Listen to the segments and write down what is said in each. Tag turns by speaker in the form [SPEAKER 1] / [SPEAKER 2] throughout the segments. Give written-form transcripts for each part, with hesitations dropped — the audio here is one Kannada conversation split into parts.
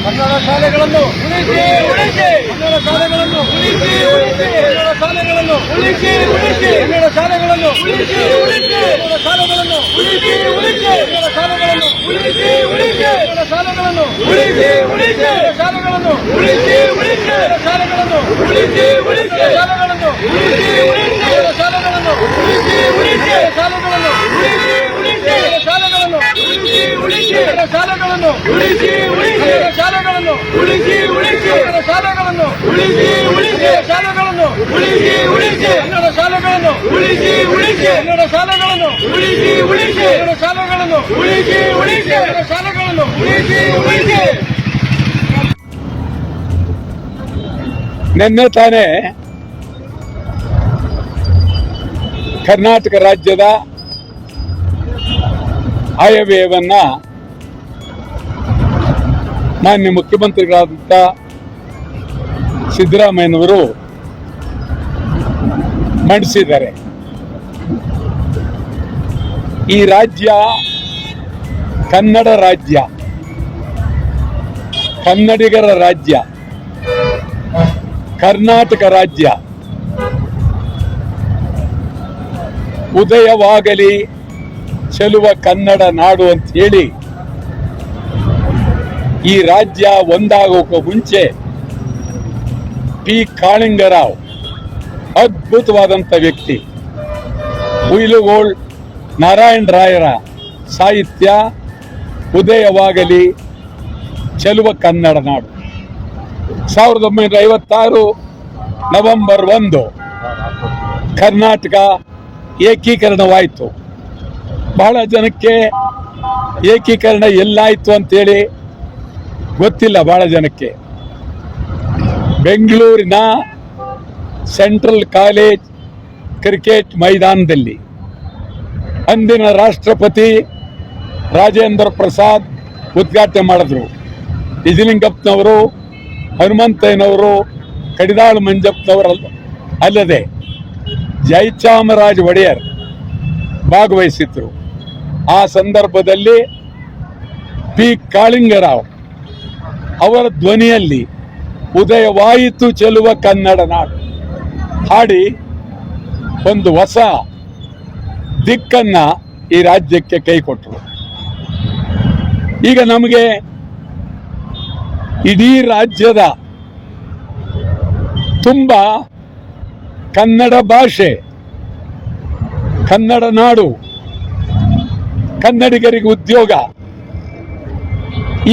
[SPEAKER 1] ಕನ್ನಡ ಶಾಲೆಗಳನ್ನು ಉಳಿಸಿ ಉಳಿಸಿ, ಕನ್ನಡ ಶಾಲೆಗಳನ್ನು ಉಳಿಸಿ ಉಳಿಸಿ, ಕನ್ನಡ ಶಾಲೆಗಳನ್ನು ಉಳಿಸಿ ಉಳಿಸಿ, ಕನ್ನಡ ಶಾಲೆಗಳನ್ನು ಉಳಿಸಿ ಉಳಿಸಿ, ಕನ್ನಡ ಶಾಲೆಗಳನ್ನು ಉಳಿಸಿ ಉಳಿಸಿ, ಕನ್ನಡ ಶಾಲೆಗಳನ್ನು ಉಳಿಸಿ ಉಳಿಸಿ, ಕನ್ನಡ ಶಾಲೆಗಳನ್ನು ಉಳಿಸಿ ಉಳಿಸಿ, ಶಾಲೆಗಳನ್ನು ಉಳಿಸಿ ಉಳಿಸಿ, ಶಾಲೆಗಳನ್ನು ಉಳಿಸಿ ಉಳಿಸಿ, ಶಾಲೆಗಳನ್ನು ಉಳಿಸಿ ಉಳಿಸಿ, ಶಾಲೆಗಳನ್ನು ಉಳಿಸಿ ಉಳಿಸಿ, ಶಾಲೆಗಳನ್ನು ಉಳಿಸಿ ಉಳಿಸಿ, ಶಾಲೆಗಳನ್ನು ಉಳಿಸಿ ಉಳಿಸಿ, ಶಾಲೆಗಳನ್ನು ಉಳಿಸಿ ಉಳಿಸಿ, ಶಾಲೆಗಳನ್ನು ಉಳಿಸಿ ಉಳಿಸಿ, ಶಾಲೆಗಳನ್ನು ಉಳಿಸಿ ಉಳಿಸಿ, ಶಾಲೆಗಳನ್ನು ಉಳಿಸಿ ಉಳಿಸಿ, ಕನ್ನಡ ಶಾಲೆಗಳನ್ನು ಉಳಿಸಿ ಉಳಿಸಿ, ಕನ್ನಡ ಶಾಲೆಗಳನ್ನು ಉಳಿಸಿ ಉಳಿಸಿ, ಶಾಲೆಗಳನ್ನು ಉಳಿಸಿ ಉಳಿಸಿ, ಶಾಲೆಗಳನ್ನು ಉಳಿಸಿ ಉಳಿಸಿ.
[SPEAKER 2] ನಿನ್ನೆ ತಾನೇ ಕರ್ನಾಟಕ ರಾಜ್ಯದ ಆಯವ್ಯಯವನ್ನ ಮಾನ್ಯ ಮುಖ್ಯಮಂತ್ರಿಗಳಾದಂಥ ಸಿದ್ದರಾಮಯ್ಯನವರು ಮಂಡಿಸಿದ್ದಾರೆ. ಈ ರಾಜ್ಯ ಕನ್ನಡ ರಾಜ್ಯ, ಕನ್ನಡಿಗರ ರಾಜ್ಯ, ಕರ್ನಾಟಕ ರಾಜ್ಯ. ಉದಯವಾಗಲಿ ಚೆಲುವ ಕನ್ನಡ ನಾಡು ಅಂತ ಹೇಳಿ ಈ ರಾಜ್ಯ ಒಂದಾಗೋಕೆ ಮುಂಚೆ ಪಿ ಕಾಳಿಂಗರಾವ್ ಅದ್ಭುತವಾದಂಥ ವ್ಯಕ್ತಿ. ಉಯಿಲುಗೋಳ್ ನಾರಾಯಣ ರಾಯರ ಸಾಹಿತ್ಯ ಉದಯವಾಗಲಿ ಚೆಲುವ ಕನ್ನಡ ನಾಡು. 1956 ನವೆಂಬರ್ 1 ಕರ್ನಾಟಕ ಏಕೀಕರಣವಾಯಿತು. ಬಹಳ ಜನಕ್ಕೆ ಏಕೀಕರಣ ಎಲ್ಲಾಯಿತು ಅಂತೇಳಿ ಗೊತ್ತಿಲ್ಲ. ಬಹಳ ಜನಕ್ಕೆ ಬೆಂಗಳೂರಿನ ಸೆಂಟ್ರಲ್ ಕಾಲೇಜ್ ಕ್ರಿಕೆಟ್ ಮೈದಾನದಲ್ಲಿ ಅಂದಿನ ರಾಷ್ಟ್ರಪತಿ ರಾಜೇಂದ್ರ ಪ್ರಸಾದ್ ಉದ್ಘಾಟನೆ ಮಾಡಿದ್ರು. ನಿಜಲಿಂಗಪ್ಪನವರು, ಹನುಮಂತಯ್ಯನವರು, ಕಡಿದಾಳು ಮಂಜಪ್ಪನವರು ಅಲ್ಲದೆ ಜಯಚಾಮರಾಜ ಒಡೆಯರ್ ಭಾಗವಹಿಸಿದ್ರು. ಆ ಸಂದರ್ಭದಲ್ಲಿ ಪಿ ಕಾಳಿಂಗರಾವ್ ಅವರ ಧ್ವನಿಯಲ್ಲಿ ಉದಯವಾಯಿತು ಚೆಲುವ ಕನ್ನಡ ನಾಡು ಹಾಡಿ ಒಂದು ಹೊಸ ದಿಕ್ಕನ್ನ ಈ ರಾಜ್ಯಕ್ಕೆ ಕೈ ಕೊಟ್ಟರು. ಈಗ ನಮಗೆ ಇಡೀ ರಾಜ್ಯದ ತುಂಬ ಕನ್ನಡ ಭಾಷೆ, ಕನ್ನಡ ನಾಡು, ಕನ್ನಡಿಗರಿಗೆ ಉದ್ಯೋಗ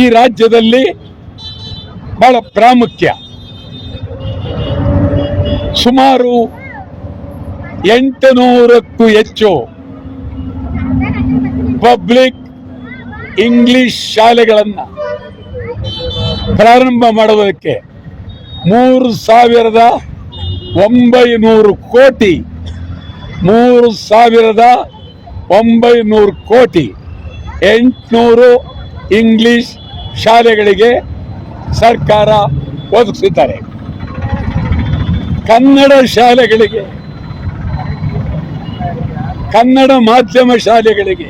[SPEAKER 2] ಈ ರಾಜ್ಯದಲ್ಲಿ ಬಹಳ ಪ್ರಾಮುಖ್ಯ. ಸುಮಾರು 800ಕ್ಕೂ ಹೆಚ್ಚು ಪಬ್ಲಿಕ್ ಇಂಗ್ಲಿಷ್ ಶಾಲೆಗಳನ್ನು ಪ್ರಾರಂಭ ಮಾಡುವುದಕ್ಕೆ 3,900 ಕೋಟಿ 3,900 ಕೋಟಿ 800 ಇಂಗ್ಲಿಷ್ ಶಾಲೆಗಳಿಗೆ ಸರ್ಕಾರ ಒದಗಿಸಿದ್ದಾರೆ. ಕನ್ನಡ ಶಾಲೆಗಳಿಗೆ, ಕನ್ನಡ ಮಾಧ್ಯಮ ಶಾಲೆಗಳಿಗೆ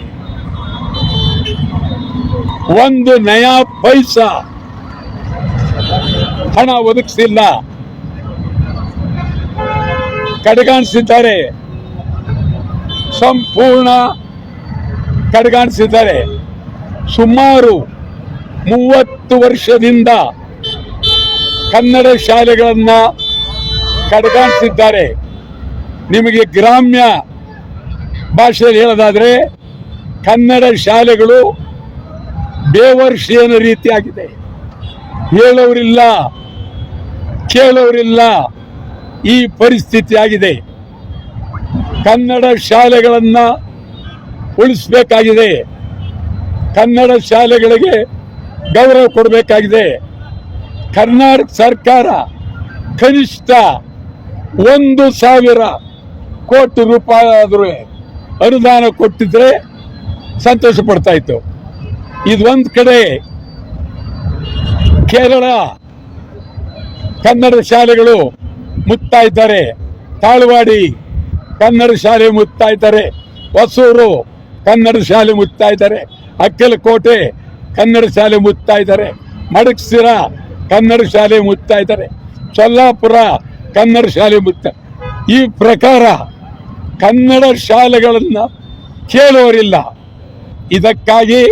[SPEAKER 2] ಒಂದು ನಯಾ ಪೈಸಾ ಹಣ ಒದಗಿಸಿಲ್ಲ. ಕಡೆಗಾಣಿಸಿದ್ದಾರೆ, ಸಂಪೂರ್ಣ ಕಡೆಗಾಣಿಸಿದ್ದಾರೆ. ಸುಮಾರು 30 ವರ್ಷದಿಂದ ಕನ್ನಡ ಶಾಲೆಗಳನ್ನ ಕಡೆಗಾಣಿಸಿದ್ದಾರೆ. ನಿಮಗೆ ಗ್ರಾಮ್ಯ ಭಾಷೆಯಲ್ಲಿ ಹೇಳೋದಾದ್ರೆ ಕನ್ನಡ ಶಾಲೆಗಳು ಬೇವರ್ಷಿಯನ ರೀತಿಯಾಗಿದೆ. ಹೇಳೋರಿಲ್ಲ, ಕೇಳೋರಿಲ್ಲ, ಈ ಪರಿಸ್ಥಿತಿ ಆಗಿದೆ. ಕನ್ನಡ ಶಾಲೆಗಳನ್ನ ಉಳಿಸಬೇಕಾಗಿದೆ. ಕನ್ನಡ ಶಾಲೆಗಳಿಗೆ ಗೌರವ ಕೊಡಬೇಕಾಗಿದೆ. ಕರ್ನಾಟಕ ಸರ್ಕಾರ ಕನಿಷ್ಠ 1,000 ಕೋಟಿ ರೂಪಾಯಿ ಆದರೂ ಅನುದಾನ ಕೊಟ್ಟಿದ್ರೆ ಸಂತೋಷ ಪಡ್ತಾ ಇತ್ತು. ಇದೊಂದು ಕಡೆ ಕೇರಳ ಕನ್ನಡ ಶಾಲೆಗಳು ಮುಕ್ತಾ ಇದ್ದಾರೆ, ತಾಳ್ವಾಡಿ ಕನ್ನಡ ಶಾಲೆ ಮುಕ್ತಾ ಇದ್ದಾರೆ, ಹೊಸೂರು ಕನ್ನಡ ಶಾಲೆ ಮುಕ್ತಾ ಇದ್ದಾರೆ, ಅಕ್ಕಲಕೋಟೆ ಕನ್ನಡ ಶಾಲೆ ಮುಕ್ತಾ ಇದ್ದಾರೆ, ಮಡಕ್ಸಿರ ಕನ್ನಡ ಶಾಲೆ ಮುಕ್ತಾ ಇದ್ದಾರೆ, ಸೊಲ್ಲಾಪುರ ಕನ್ನಡ ಶಾಲೆ ಮುಕ್ತ. ಈ ಪ್ರಕಾರ ಕನ್ನಡ ಶಾಲೆಗಳನ್ನು ಕೇಳುವರಿಲ್ಲ. ಇದಕ್ಕಾಗಿ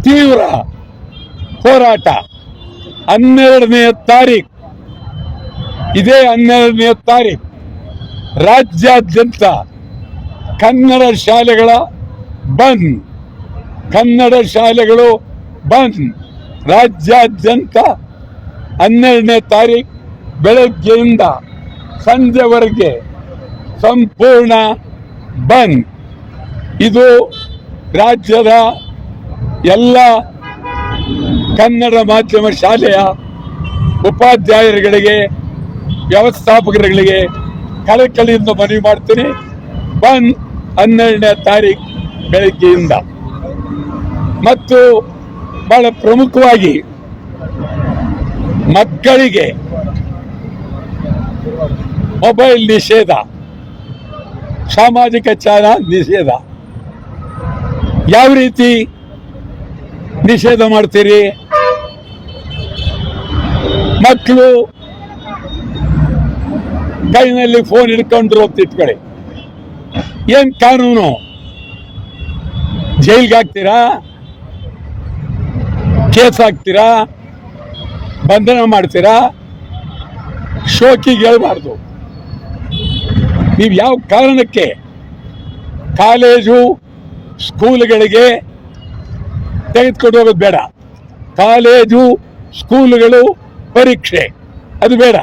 [SPEAKER 2] ತೀವ್ರ ಹೋರಾಟ 12ನೇ ತಾರೀಕು, ಇದೇ 12ನೇ ತಾರೀಕು ರಾಜ್ಯಾದ್ಯಂತ ಕನ್ನಡ ಶಾಲೆಗಳ ಬಂದ್, ಕನ್ನಡ ಶಾಲೆಗಳು ಬಂದ್. ರಾಜ್ಯಾದ್ಯಂತ 12ನೇ ತಾರೀಕು ಬೆಳಗ್ಗೆಯಿಂದ ಸಂಜೆವರೆಗೆ ಸಂಪೂರ್ಣ ಬಂದ್. ಇದು ರಾಜ್ಯದ ಎಲ್ಲ ಕನ್ನಡ ಮಾಧ್ಯಮ ಶಾಲೆಯ ಉಪಾಧ್ಯಾಯರುಗಳಿಗೆ, ವ್ಯವಸ್ಥಾಪಕರುಗಳಿಗೆ ಕಳಕಳಿಯಿಂದ ಮನವಿ ಮಾಡ್ತೀನಿ. ಬಂದ್ 12ನೇ ತಾರೀಕು ಬೆಳಗ್ಗೆಯಿಂದ. ಮತ್ತು ಬಹಳ ಪ್ರಮುಖವಾಗಿ ಮಕ್ಕಳಿಗೆ ಮೊಬೈಲ್ ನಿಷೇಧ, ಸಾಮಾಜಿಕ ಜಾಲ ನಿಷೇಧ. ಯಾವ ರೀತಿ ನಿಷೇಧ ಮಾಡ್ತೀರಿ? ಮಕ್ಕಳು ಕೈನಲ್ಲಿ ಫೋನ್ ಹಿಡ್ಕೊಂಡ್ರು ಅಂತ ಇಟ್ಕೊಳ್ಳಿ, ಏನ್ ಕಾನೂನು? ಜೈಲ್ಗೆ ಹಾಕ್ತೀರಾ? ಕೇಸ್ ಹಾಕ್ತೀರಾ? ಬಂಧನ ಮಾಡ್ತೀರಾ? ಶೋಕಿಗೆ ಹೇಳ್ಬಾರ್ದು. ನೀವು ಯಾವ ಕಾರಣಕ್ಕೆ ಕಾಲೇಜು ಸ್ಕೂಲ್ಗಳಿಗೆ ತೆಗೆದುಕೊಂಡು ಹೋಗೋದು ಬೇಡ. ಕಾಲೇಜು ಸ್ಕೂಲುಗಳು ಪರೀಕ್ಷೆ ಅದು ಬೇಡ.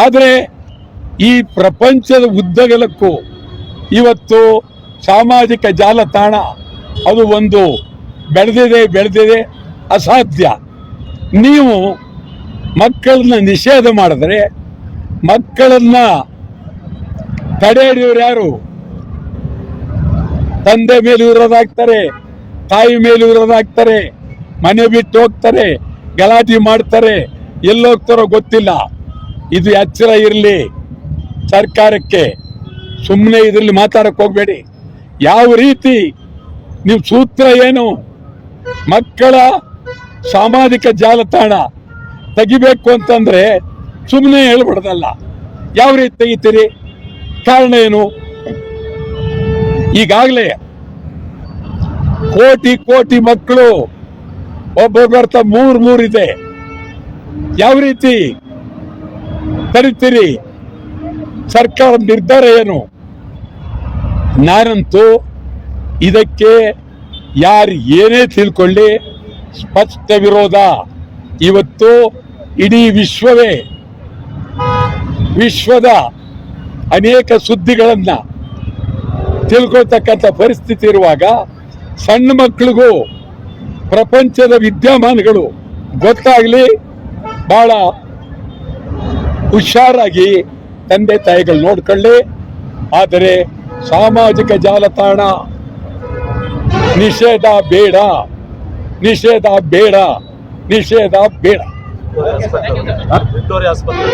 [SPEAKER 2] ಆದರೆ ಈ ಪ್ರಪಂಚದ ಉದ್ದಗಲಕ್ಕೂ ಇವತ್ತು ಸಾಮಾಜಿಕ ಜಾಲತಾಣ ಅದು ಒಂದು ಬೆಳೆದಿದೆ, ಅಸಾಧ್ಯ. ನೀವು ಮಕ್ಕಳನ್ನ ನಿಷೇಧ ಮಾಡಿದ್ರೆ ಮಕ್ಕಳನ್ನ ತಡೆ ಹಿಡಿಯೋರು ಯಾರು? ತಂದೆ ಮೇಲೆ ವಿರೋಧಾಗ್ತಾರೆ, ತಾಯಿ ಮೇಲೆ ವಿರೋಧಾಗ್ತಾರೆ, ಮನೆ ಬಿಟ್ಟು ಹೋಗ್ತಾರೆ, ಗಲಾಟೆ ಮಾಡ್ತಾರೆ, ಎಲ್ಲೋಗ್ತಾರೋ ಗೊತ್ತಿಲ್ಲ. ಇದು ಎಚ್ಚರ ಇರಲಿ ಸರ್ಕಾರಕ್ಕೆ. ಸುಮ್ಮನೆ ಇದರಲ್ಲಿ ಮಾತಾಡಕ್ಕೆ ಹೋಗ್ಬೇಡಿ. ಯಾವ ರೀತಿ ನೀವು ಸೂತ್ರ ಏನು? ಮಕ್ಕಳ ಸಾಮಾಜಿಕ ಜಾಲತಾಣ ತೆಗಿಬೇಕು ಅಂತಂದ್ರೆ ಸುಮ್ಮನೆ ಹೇಳ್ಬಿಡೋದಲ್ಲ. ಯಾವ ರೀತಿ ತೆಗಿತೀರಿ? ಕಾರಣ ಏನು? ಈಗಾಗಲೇ ಕೋಟಿ ಮಕ್ಕಳು ಒಬ್ಬೊಬ್ಬರ್ತ ಮೂರ್ ಇದೆ. ಯಾವ ರೀತಿ ತಡಿತೀರಿ? ಸರ್ಕಾರ ನಿರ್ಧಾರ ಏನು? ನಾನಂತೂ ಇದಕ್ಕೆ ಯಾರು ಏನೇ ತಿಳ್ಕೊಳ್ಳಿ ಸ್ಪಷ್ಟ ವಿರೋಧ. ಇವತ್ತು ಇಡೀ ವಿಶ್ವದ ಅನೇಕ ಸುದ್ದಿಗಳನ್ನ ತಿಳ್ಕೊಳ್ತಕ್ಕಂಥ ಪರಿಸ್ಥಿತಿ ಇರುವಾಗ ಸಣ್ಣ ಮಕ್ಕಳಿಗೂ ಪ್ರಪಂಚದ ವಿದ್ಯಮಾನಗಳು ಗೊತ್ತಾಗಲಿ, ಬಹಳ ಹುಷಾರಾಗಿ ತಂದೆ ತಾಯಿಗಳು ನೋಡ್ಕೊಳ್ಳಿ. ಆದರೆ ಸಾಮಾಜಿಕ ಜಾಲತಾಣ ನಿಷೇಧ ಬೇಡ.
[SPEAKER 3] ವಿಕ್ಟೋರಿಯಾ ಆಸ್ಪತ್ರೆ